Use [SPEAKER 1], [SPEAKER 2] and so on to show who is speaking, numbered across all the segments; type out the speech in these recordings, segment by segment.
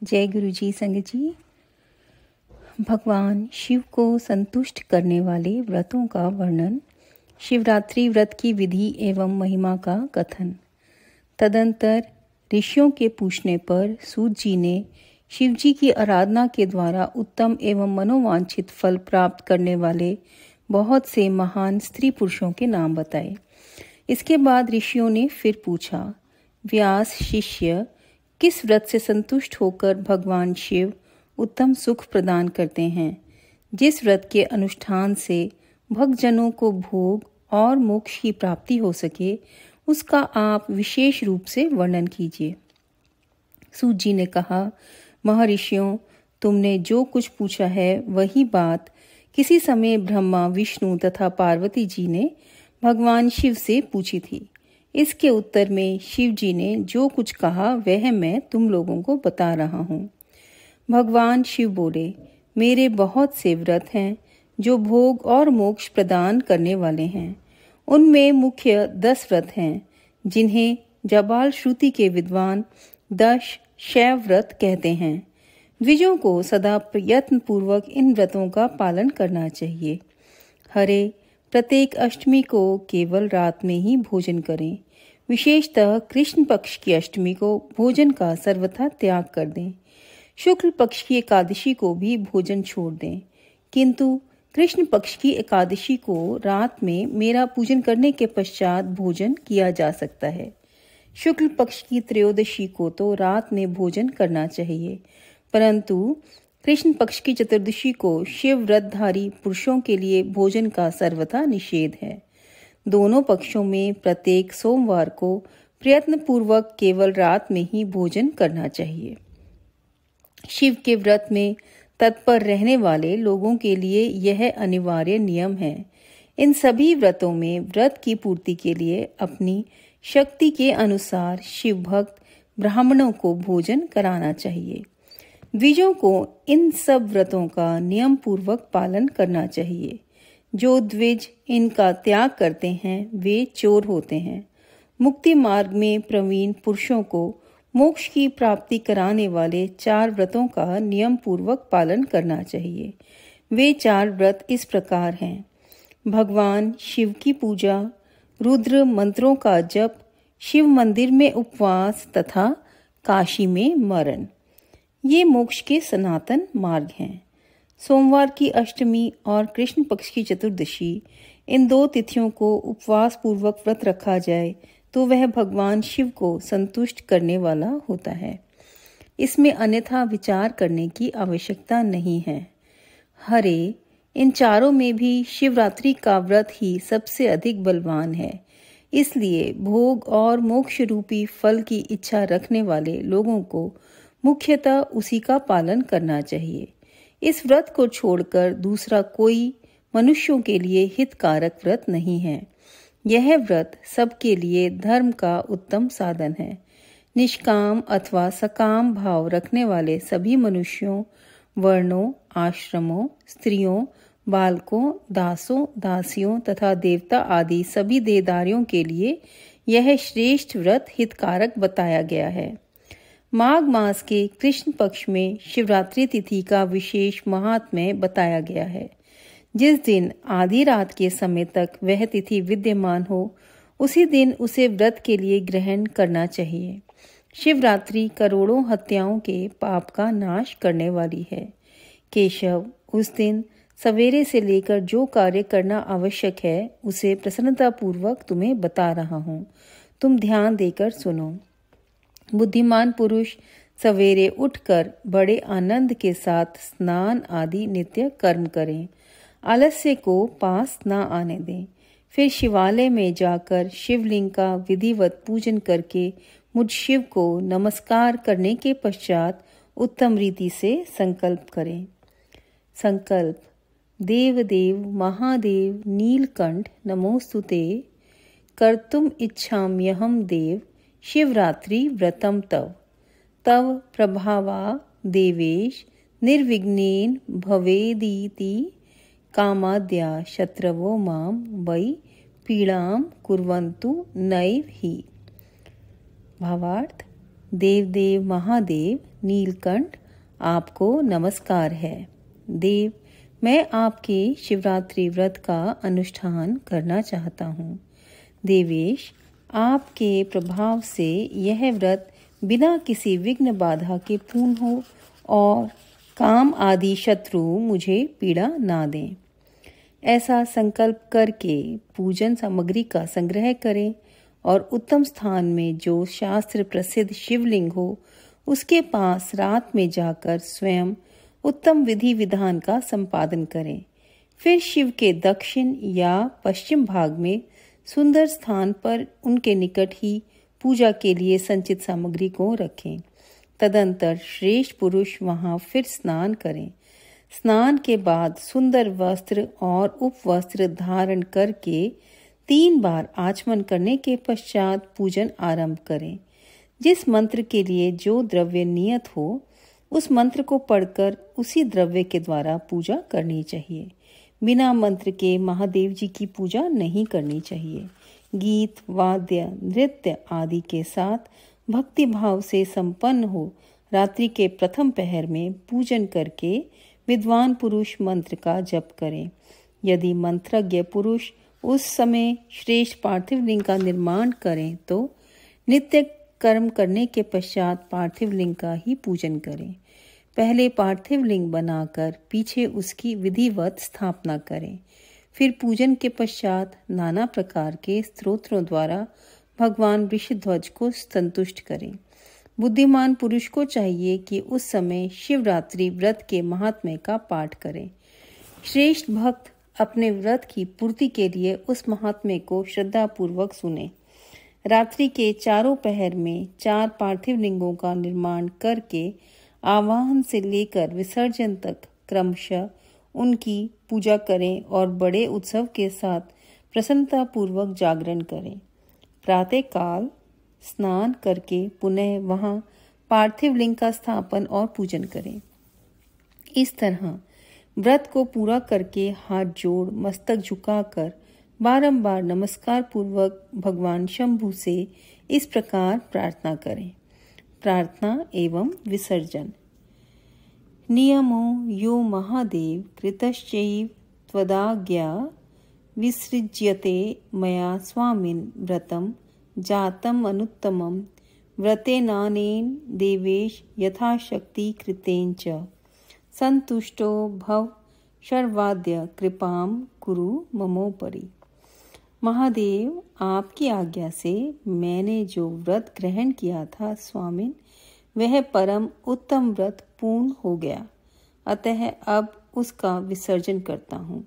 [SPEAKER 1] जय गुरु जी। संगत जी, भगवान शिव को संतुष्ट करने वाले व्रतों का वर्णन, शिवरात्रि व्रत की विधि एवं महिमा का कथन। तदंतर ऋषियों के पूछने पर सूत जी ने शिव जी की आराधना के द्वारा उत्तम एवं मनोवांछित फल प्राप्त करने वाले बहुत से महान स्त्री पुरुषों के नाम बताए। इसके बाद ऋषियों ने फिर पूछा, व्यास शिष्य, किस व्रत से संतुष्ट होकर भगवान शिव उत्तम सुख प्रदान करते हैं? जिस व्रत के अनुष्ठान से भक्तजनों को भोग और मोक्ष की प्राप्ति हो सके, उसका आप विशेष रूप से वर्णन कीजिए। सूत जी ने कहा, महर्षियों, तुमने जो कुछ पूछा है वही बात किसी समय ब्रह्मा, विष्णु तथा पार्वती जी ने भगवान शिव से पूछी थी। इसके उत्तर में शिव जी ने जो कुछ कहा वह मैं तुम लोगों को बता रहा हूँ। भगवान शिव बोले, मेरे बहुत से व्रत हैं जो भोग और मोक्ष प्रदान करने वाले हैं। उनमें मुख्य 10 व्रत हैं जिन्हें जाबाल श्रुति के विद्वान 10 शैव व्रत कहते हैं। द्विजों को सदा प्रयत्न पूर्वक इन व्रतों का पालन करना चाहिए। हरे, प्रत्येक अष्टमी को केवल रात में ही भोजन करें। विशेषतः कृष्ण पक्ष की अष्टमी को भोजन का सर्वथा त्याग कर दें। शुक्ल पक्ष की एकादशी को भी भोजन छोड़ दें, किंतु कृष्ण पक्ष की एकादशी को रात में मेरा पूजन करने के पश्चात भोजन किया जा सकता है। शुक्ल पक्ष की त्रयोदशी को तो रात में भोजन करना चाहिए, परंतु कृष्ण पक्ष की चतुर्दशी को शिव व्रतधारी पुरुषों के लिए भोजन का सर्वथा निषेध है। दोनों पक्षों में प्रत्येक सोमवार को प्रयत्न पूर्वक केवल रात में ही भोजन करना चाहिए। शिव के व्रत में तत्पर रहने वाले लोगों के लिए यह अनिवार्य नियम है। इन सभी व्रतों में व्रत की पूर्ति के लिए अपनी शक्ति के अनुसार शिव भक्त ब्राह्मणों को भोजन कराना चाहिए। द्विजों को इन सब व्रतों का नियम पूर्वक पालन करना चाहिए। जो द्विज इनका त्याग करते हैं वे चोर होते हैं। मुक्ति मार्ग में प्रवीण पुरुषों को मोक्ष की प्राप्ति कराने वाले 4 व्रतों का नियम पूर्वक पालन करना चाहिए। वे 4 व्रत इस प्रकार हैं: भगवान शिव की पूजा, रुद्र मंत्रों का जप, शिव मंदिर में उपवास तथा काशी में मरण। ये मोक्ष के सनातन मार्ग हैं। सोमवार की अष्टमी और कृष्ण पक्ष की चतुर्दशी, इन 2 तिथियों को उपवास पूर्वक व्रत रखा जाए तो वह भगवान शिव को संतुष्ट करने वाला होता है। इसमें अन्यथा विचार करने की आवश्यकता नहीं है। हरे, इन चारों में भी शिवरात्रि का व्रत ही सबसे अधिक बलवान है। इसलिए भोग और मोक्ष रूपी फल की इच्छा रखने वाले लोगों को मुख्यतः उसी का पालन करना चाहिए। इस व्रत को छोड़कर दूसरा कोई मनुष्यों के लिए हितकारक व्रत नहीं है। यह व्रत सबके लिए धर्म का उत्तम साधन है। निष्काम अथवा सकाम भाव रखने वाले सभी मनुष्यों, वर्णों, आश्रमों, स्त्रियों, बालकों, दासों, दासियों तथा देवता आदि सभी देहधारियों के लिए यह श्रेष्ठ व्रत हितकारक बताया गया है। माघ मास के कृष्ण पक्ष में शिवरात्रि तिथि का विशेष महात्म्य बताया गया है। जिस दिन आधी रात के समय तक वह तिथि विद्यमान हो, उसी दिन उसे व्रत के लिए ग्रहण करना चाहिए। शिवरात्रि करोड़ों हत्याओं के पाप का नाश करने वाली है। केशव, उस दिन सवेरे से लेकर जो कार्य करना आवश्यक है उसे प्रसन्नता पूर्वक तुम्हें बता रहा हूँ। तुम ध्यान देकर सुनो। बुद्धिमान पुरुष सवेरे उठकर बड़े आनंद के साथ स्नान आदि नित्य कर्म करें। आलस्य को पास न आने दें। फिर शिवालय में जाकर शिवलिंग का विधिवत पूजन करके मुझ शिव को नमस्कार करने के पश्चात उत्तम रीति से संकल्प करें। संकल्प: देव देव महादेव नीलकंठ नमोस्तुते, कर्तुम इच्छाम्यहं देव शिवरात्रि व्रतम तव। तव प्रभावा देवेश निर्विघ्नेन भवेदीति कामाद्या शत्रवो मां वै पीड़ां कुर्वन्तु नैव हि। भावार्थ: देव देव महादेव नीलकंठ, आपको नमस्कार है। देव, मैं आपके शिवरात्रि व्रत का अनुष्ठान करना चाहता हूँ। देवेश, आपके प्रभाव से यह व्रत बिना किसी विघ्न बाधा के पूर्ण हो और काम आदि शत्रु मुझे पीड़ा ना दें। ऐसा संकल्प करके पूजन सामग्री का संग्रह करें और उत्तम स्थान में जो शास्त्र प्रसिद्ध शिवलिंग हो उसके पास रात में जाकर स्वयं उत्तम विधि विधान का संपादन करें। फिर शिव के दक्षिण या पश्चिम भाग में सुंदर स्थान पर उनके निकट ही पूजा के लिए संचित सामग्री को रखें। तदंतर श्रेष्ठ पुरुष वहां फिर स्नान करें। स्नान के बाद सुंदर वस्त्र और उपवस्त्र धारण करके 3 बार आचमन करने के पश्चात पूजन आरंभ करें। जिस मंत्र के लिए जो द्रव्य नियत हो उस मंत्र को पढ़कर उसी द्रव्य के द्वारा पूजा करनी चाहिए। बिना मंत्र के महादेव जी की पूजा नहीं करनी चाहिए। गीत, वाद्य, नृत्य आदि के साथ भक्ति भाव से संपन्न हो रात्रि के प्रथम पहर में पूजन करके विद्वान पुरुष मंत्र का जप करें। यदि मंत्रज्ञ पुरुष उस समय श्रेष्ठ पार्थिव लिंग का निर्माण करें तो नित्य कर्म करने के पश्चात पार्थिव लिंग का ही पूजन करें। पहले पार्थिव लिंग बनाकर पीछे उसकी विधिवत स्थापना करें। फिर पूजन के पश्चात नाना प्रकार के स्तोत्रों द्वारा भगवान वृषध्वज को संतुष्ट करें। बुद्धिमान पुरुष को चाहिए कि उस समय शिवरात्रि व्रत के महात्म्य का पाठ करें। श्रेष्ठ भक्त अपने व्रत की पूर्ति के लिए उस महात्म्य को श्रद्धापूर्वक सुने। रात्रि के चारों पहर में 4 पार्थिव लिंगों का निर्माण करके आवाहन से लेकर विसर्जन तक क्रमशः उनकी पूजा करें और बड़े उत्सव के साथ प्रसन्नतापूर्वक जागरण करें। प्रातः काल स्नान करके पुनः वहां पार्थिव लिंग का स्थापन और पूजन करें। इस तरह व्रत को पूरा करके हाथ जोड़ मस्तक झुकाकर बारंबार नमस्कार पूर्वक भगवान शंभु से इस प्रकार प्रार्थना करें। प्रार्थना एवं विसर्जन। नियमो यो महादेव कृतश्चैव त्वदाज्ञया विसृज्यते मया स्वामिन् व्रतं जातम् अनुत्तमं व्रतेनानेन देवेश यथाशक्ति कृतेन च संतुष्टो भव सर्वाद्य कृपां कुरु ममोपरि। महादेव, आपकी आज्ञा से मैंने जो व्रत ग्रहण किया था स्वामिन, वह परम उत्तम व्रत पूर्ण हो गया, अतः अब उसका विसर्जन करता हूँ।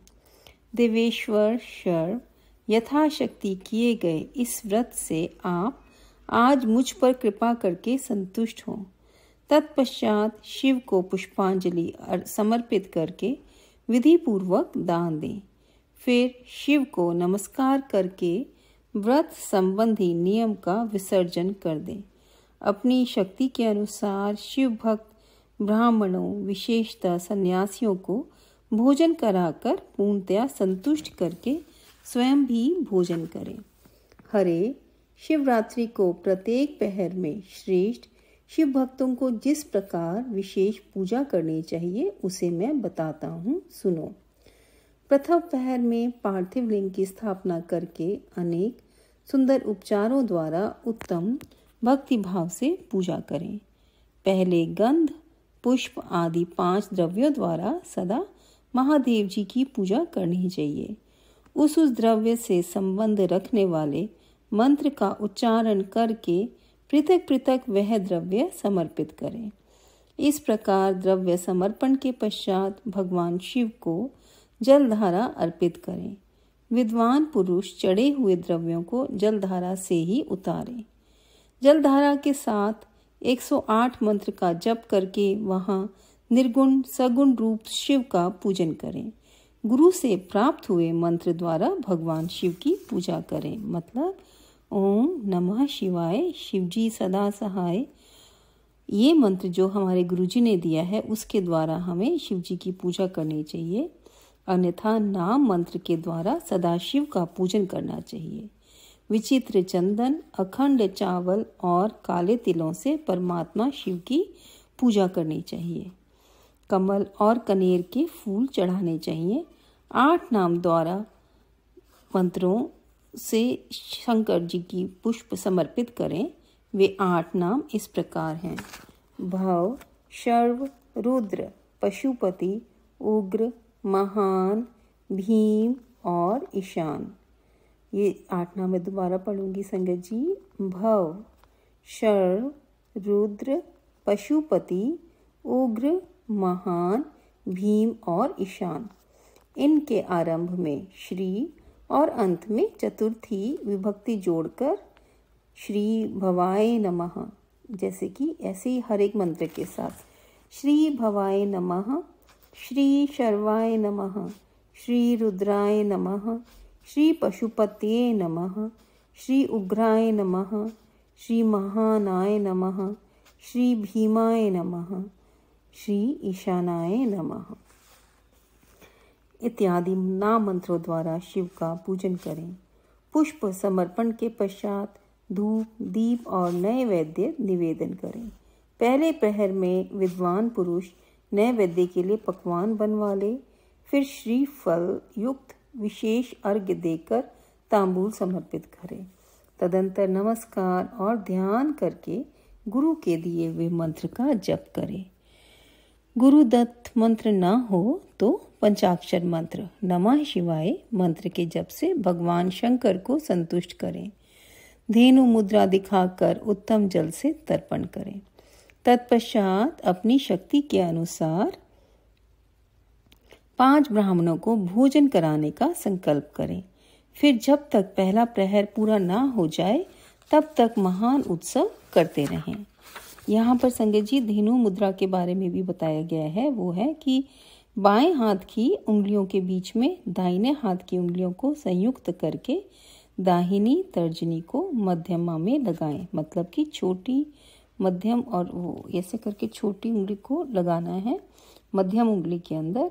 [SPEAKER 1] देवेश्वर शर्व यथाशक्ति किए गए इस व्रत से आप आज मुझ पर कृपा करके संतुष्ट हों। तत्पश्चात शिव को पुष्पांजलि समर्पित करके विधि पूर्वक दान दें। फिर शिव को नमस्कार करके व्रत संबंधी नियम का विसर्जन कर दें। अपनी शक्ति के अनुसार शिव भक्त ब्राह्मणों विशेषतः सन्यासियों को भोजन कराकर पूर्णतया संतुष्ट करके स्वयं भी भोजन करें। हरे, शिवरात्रि को प्रत्येक पहर में श्रेष्ठ शिव भक्तों को जिस प्रकार विशेष पूजा करनी चाहिए उसे मैं बताता हूँ, सुनो। प्रथम पहर में पार्थिव लिंग की स्थापना करके अनेक सुंदर उपचारों द्वारा उत्तम भक्ति भाव से पूजा करें। पहले गंध, पुष्प आदि 5 द्रव्यों द्वारा सदा महादेव जी की पूजा करनी चाहिए। उस द्रव्य से संबंध रखने वाले मंत्र का उच्चारण करके पृथक पृथक वह द्रव्य समर्पित करें। इस प्रकार द्रव्य समर्पण के पश्चात भगवान शिव को जलधारा अर्पित करें। विद्वान पुरुष चढ़े हुए द्रव्यों को जलधारा से ही उतारें। जलधारा के साथ 108 मंत्र का जप करके वहां निर्गुण सगुण रूप शिव का पूजन करें। गुरु से प्राप्त हुए मंत्र द्वारा भगवान शिव की पूजा करें। मतलब ओम नमः शिवाय, शिवजी सदा सहाय। ये मंत्र जो हमारे गुरुजी ने दिया है उसके द्वारा हमें शिवजी की पूजा करनी चाहिए, अन्यथा नाम मंत्र के द्वारा सदा शिव का पूजन करना चाहिए। विचित्र चंदन, अखंड चावल और काले तिलों से परमात्मा शिव की पूजा करनी चाहिए। कमल और कनेर के फूल चढ़ाने चाहिए। 8 नाम द्वारा मंत्रों से शंकर जी की पुष्प समर्पित करें। वे 8 नाम इस प्रकार हैं: भव, शर्व, रुद्र, पशुपति, उग्र, महान, भीम और ईशान। ये 8 नाम मैं दोबारा पढ़ूंगी संगत जी। भव, शर्व, रुद्र, पशुपति, उग्र, महान, भीम और ईशान। इनके आरंभ में श्री और अंत में चतुर्थी विभक्ति जोड़कर श्री भवाय नमः, जैसे कि ऐसे ही हर एक मंत्र के साथ श्री भवाय नमः, श्री शर्वाय नमः, श्री रुद्राय नमः, श्री पशुपतये नमः, श्री उग्राय नमः, श्री महानाय नमः, श्री भीमाय नमः, श्री ईशानाय नमः इत्यादि नाम मंत्रों द्वारा शिव का पूजन करें। पुष्प समर्पण के पश्चात धूप, दीप और नैवेद्य निवेदन करें। पहले प्रहर में विद्वान पुरुष नैवेद्य के लिए पकवान बनवा ले, फिर श्रीफल युक्त विशेष अर्घ्य देकर तांबूल समर्पित करें। तदंतर नमस्कार और ध्यान करके गुरु के दिए हुए मंत्र का जप करें। गुरु दत्त मंत्र ना हो तो पंचाक्षर मंत्र नमः शिवाय मंत्र के जप से भगवान शंकर को संतुष्ट करें। धेनु मुद्रा दिखाकर उत्तम जल से तर्पण करें। तत्पश्चात अपनी शक्ति के अनुसार 5 ब्राह्मणों को भोजन कराने का संकल्प करें। फिर जब तक पहला प्रहर पूरा ना हो जाए तब तक महान उत्सव करते रहें। यहाँ पर संगत जी धेनु मुद्रा के बारे में भी बताया गया है। वो है कि बाएं हाथ की उंगलियों के बीच में दाहिने हाथ की उंगलियों को संयुक्त करके दाहिनी तर्जनी को मध्यमा में लगाएं। मतलब कि छोटी, मध्यम और वो ऐसे करके छोटी उंगली को लगाना है मध्यम उंगली के अंदर।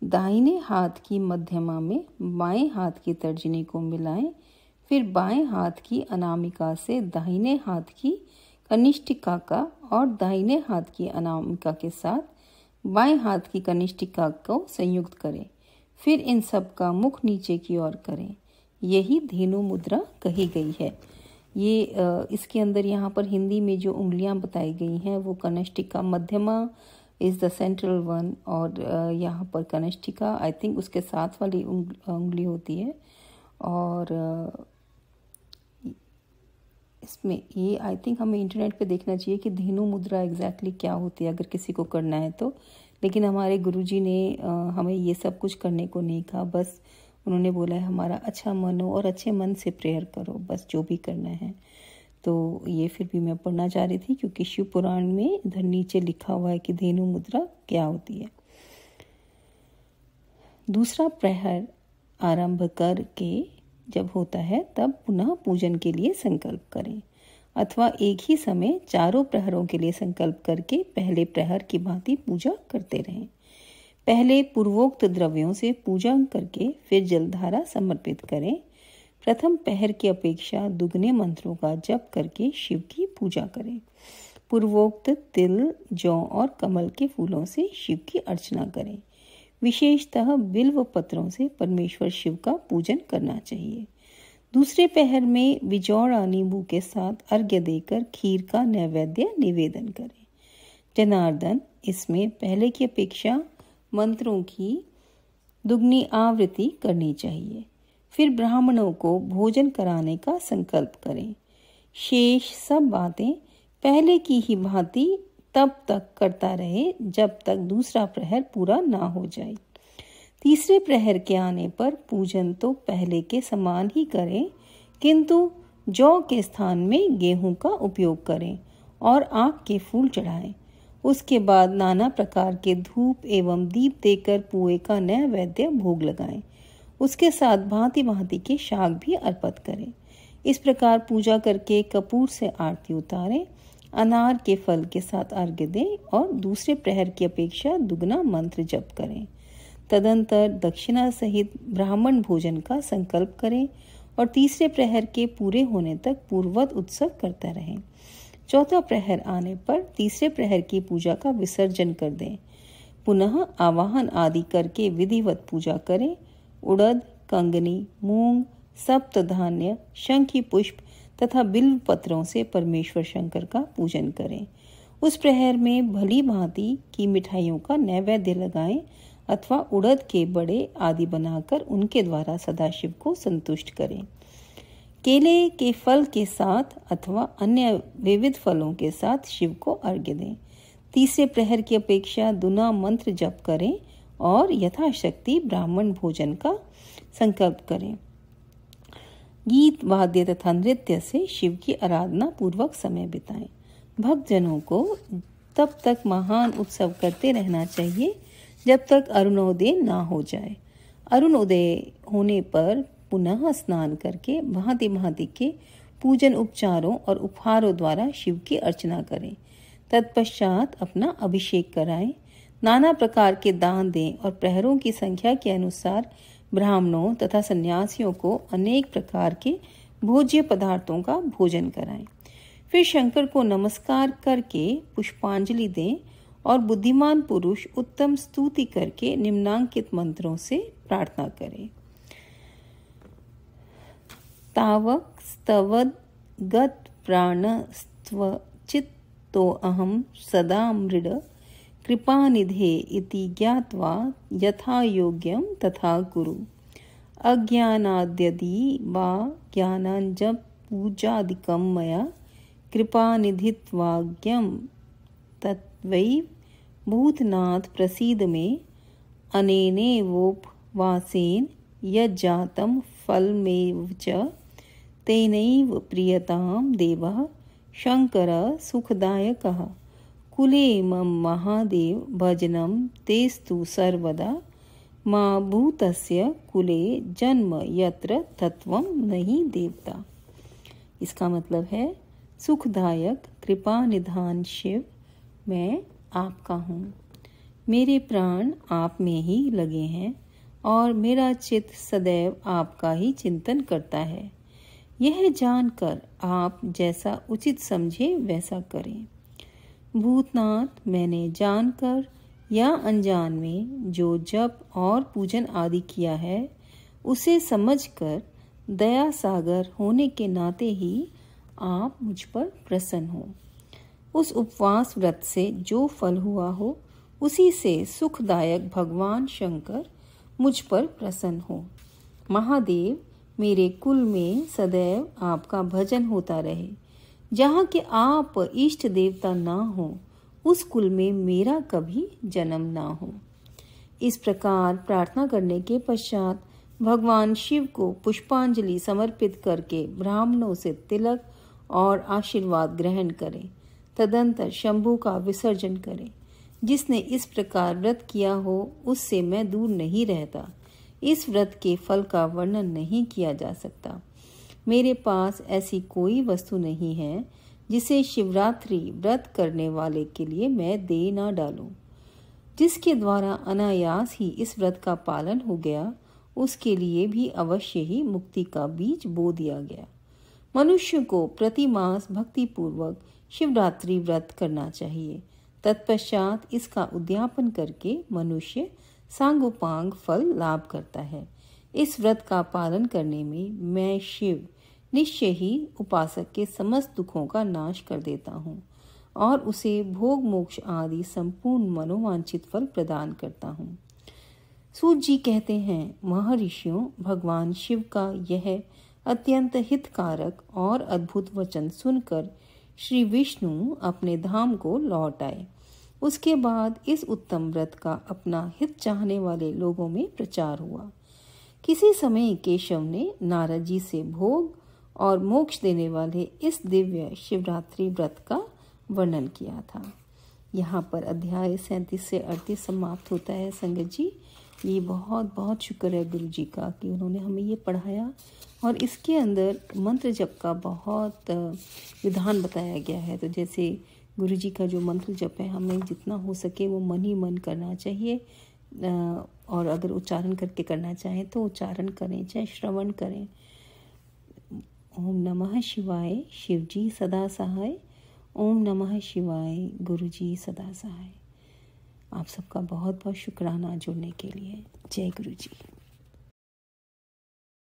[SPEAKER 1] दाहिने हाथ की मध्यमा में बाएं हाथ की तर्जनी को मिलाएं। फिर बाएं हाथ की अनामिका से दाहिने हाथ की कनिष्ठिका का और दाहिने हाथ की अनामिका के साथ बाएं हाथ की कनिष्ठिका को संयुक्त करें। फिर इन सब का मुख नीचे की ओर करें। यही धेनु मुद्रा कही गई है। ये इसके अंदर यहाँ पर हिंदी में जो उंगलियां बताई गई हैं वो कनिष्ठिका मध्यमा इज़ द सेंट्रल वन, और यहाँ पर कनिष्ठिका आई थिंक उसके साथ वाली उंगली होती है। और इसमें ये आई थिंक हमें इंटरनेट पे देखना चाहिए कि धेनु मुद्रा एग्जैक्टली क्या होती है अगर किसी को करना है तो। लेकिन हमारे गुरुजी ने हमें ये सब कुछ करने को नहीं कहा। बस उन्होंने बोला है हमारा अच्छा मन हो और अच्छे मन से प्रेयर करो, बस जो भी करना है। तो ये फिर भी मैं पढ़ना चाह रही थी क्योंकि शिव पुराण में इधर नीचे लिखा हुआ है कि धेनु मुद्रा क्या होती है। दूसरा प्रहर आरंभ करके जब होता है तब पुनः पूजन के लिए संकल्प करें, अथवा एक ही समय चारों प्रहरों के लिए संकल्प करके पहले प्रहर की भांति पूजा करते रहें। पहले पूर्वोक्त द्रव्यों से पूजा करके फिर जलधारा समर्पित करें। प्रथम प्रहर की अपेक्षा दुगने मंत्रों का जप करके शिव की पूजा करें। पूर्वोक्त तिल, जौ और कमल के फूलों से शिव की अर्चना करें। विशेषतः बिल्व पत्रों से परमेश्वर शिव का पूजन करना चाहिए। दूसरे पहर में बिजौड़ा नींबू के साथ अर्घ्य देकर खीर का नैवेद्य निवेदन करें। जनार्दन, इसमें पहले की अपेक्षा मंत्रों की दुगनी आवृत्ति करनी चाहिए। फिर ब्राह्मणों को भोजन कराने का संकल्प करें। शेष सब बातें पहले की ही भांति तब तक करता रहे जब तक दूसरा प्रहर पूरा ना हो जाए। तीसरे प्रहर के आने पर पूजन तो पहले के समान ही करें, किंतु जौ के स्थान में गेहूं का उपयोग करें और आक के फूल चढ़ाएं। उसके बाद नाना प्रकार के धूप एवं दीप देकर पुए का नैवेद्य भोग लगाएं। उसके साथ भांति भांति के शाक भी अर्पित करें। इस प्रकार पूजा करके कपूर से आरती उतारें, अनार के फल के साथ अर्घ्य दें और दूसरे प्रहर की अपेक्षा दुगना मंत्र जप करें। तदंतर दक्षिणा सहित ब्राह्मण भोजन का संकल्प करें और तीसरे प्रहर के पूरे होने तक पूर्ववत उत्सव करता रहें। चौथा प्रहर आने पर तीसरे प्रहर की पूजा का विसर्जन कर दें। पुनः आवाहन आदि करके विधिवत पूजा करें। उड़द, कंगनी, मूंग, सप्त धान्य, शंखी पुष्प तथा बिल्व पत्रों से परमेश्वर शंकर का पूजन करें। उस प्रहर में भली भांति की मिठाइयों का नैवेद्य लगाएं अथवा उड़द के बड़े आदि बनाकर उनके द्वारा सदाशिव को संतुष्ट करें। केले के फल के साथ अथवा अन्य विविध फलों के साथ शिव को अर्घ्य दें। तीसरे प्रहर की अपेक्षा दुना मंत्र जप करें और यथाशक्ति ब्राह्मण भोजन का संकल्प करें। गीत, वाद्य तथा नृत्य से शिव की आराधना पूर्वक समय बिताएं। भक्तजनों को तब तक महान उत्सव करते रहना चाहिए जब तक अरुणोदय ना हो जाए। अरुणोदय होने पर पुनः स्नान करके भांति भांति के पूजन उपचारों और उपहारों द्वारा शिव की अर्चना करें। तत्पश्चात अपना अभिषेक कराएं, नाना प्रकार के दान दें और प्रहरों की संख्या के अनुसार ब्राह्मणों तथा सन्यासियों को अनेक प्रकार के भोज्य पदार्थों का भोजन कराएं। फिर शंकर को नमस्कार करके पुष्पांजलि दें और बुद्धिमान पुरुष उत्तम स्तुति करके निम्नांकित मंत्रों से प्रार्थना करें। तावक स्तवद गत प्राणस्त्व चित्तो अहम सदा मृड कृपानिधे इति ज्ञात्वा यथा योग्यं तथा कुरु। अज्ञानाद्यदि वा ज्ञानाञ्जप पूजादिकं मया कृपानिधित्वाज्ञं तत्वैव भूतनाथ प्रसीद मे अनेनैवोपवासेन यज्जातं फलमेव च तेनैव प्रीयतां देवः शङ्करः सुखदायकः। कुले मम महादेव भजनम तेस्तु सर्वदा मा भूतस्य कुले जन्म यत्र तत्वं नहीं देवता। इसका मतलब है, सुखदायक कृपा निधान शिव, मैं आपका हूँ। मेरे प्राण आप में ही लगे हैं और मेरा चित्त सदैव आपका ही चिंतन करता है। यह जानकर आप जैसा उचित समझे वैसा करें। भूतनाथ, मैंने जानकर या अनजान में जो जप और पूजन आदि किया है उसे समझकर दया सागर होने के नाते ही आप मुझ पर प्रसन्न हो। उस उपवास व्रत से जो फल हुआ हो उसी से सुखदायक भगवान शंकर मुझ पर प्रसन्न हो। महादेव, मेरे कुल में सदैव आपका भजन होता रहे। जहाँ के आप इष्ट देवता ना हो उस कुल में मेरा कभी जन्म ना हो। इस प्रकार प्रार्थना करने के पश्चात भगवान शिव को पुष्पांजलि समर्पित करके ब्राह्मणों से तिलक और आशीर्वाद ग्रहण करें। तदंतर शंभु का विसर्जन करें। जिसने इस प्रकार व्रत किया हो उससे मैं दूर नहीं रहता। इस व्रत के फल का वर्णन नहीं किया जा सकता। मेरे पास ऐसी कोई वस्तु नहीं है जिसे शिवरात्रि व्रत करने वाले के लिए मैं दे ना डालूं। जिसके द्वारा अनायास ही इस व्रत का पालन हो गया उसके लिए भी अवश्य ही मुक्ति का बीज बो दिया गया। मनुष्य को प्रतिमास भक्ति पूर्वक शिवरात्रि व्रत करना चाहिए। तत्पश्चात इसका उद्यापन करके मनुष्य सांगोपांग फल लाभ करता है। इस व्रत का पालन करने में मैं शिव निश्चय ही उपासक के समस्त दुखों का नाश कर देता हूँ और उसे भोग मोक्ष आदि संपूर्ण मनोवांछित फल प्रदान करता हूँ। सूत जी कहते हैं, महर्षियों, भगवान शिव का यह अत्यंत हितकारक और अद्भुत वचन सुनकर श्री विष्णु अपने धाम को लौट आए। उसके बाद इस उत्तम व्रत का अपना हित चाहने वाले लोगों में प्रचार हुआ। किसी समय केशव ने नारद जी से भोग और मोक्ष देने वाले इस दिव्य शिवरात्रि व्रत का वर्णन किया था। यहाँ पर अध्याय 37 से 38 समाप्त होता है। संगत जी, ये बहुत बहुत शुक्र है गुरु जी का कि उन्होंने हमें ये पढ़ाया और इसके अंदर मंत्र जप का बहुत विधान बताया गया है। तो जैसे गुरु जी का जो मंत्र जप है हमें जितना हो सके वो मन ही मन करना चाहिए और अगर उच्चारण करके करना चाहें तो उच्चारण करें, चाहे श्रवण करें। ओम नमः शिवाय, शिव जी सदा सहाय। ओम नमः शिवाय, गुरु जी सदा सहाय। आप सबका बहुत बहुत शुक्राना जुड़ने के लिए। जय गुरु जी।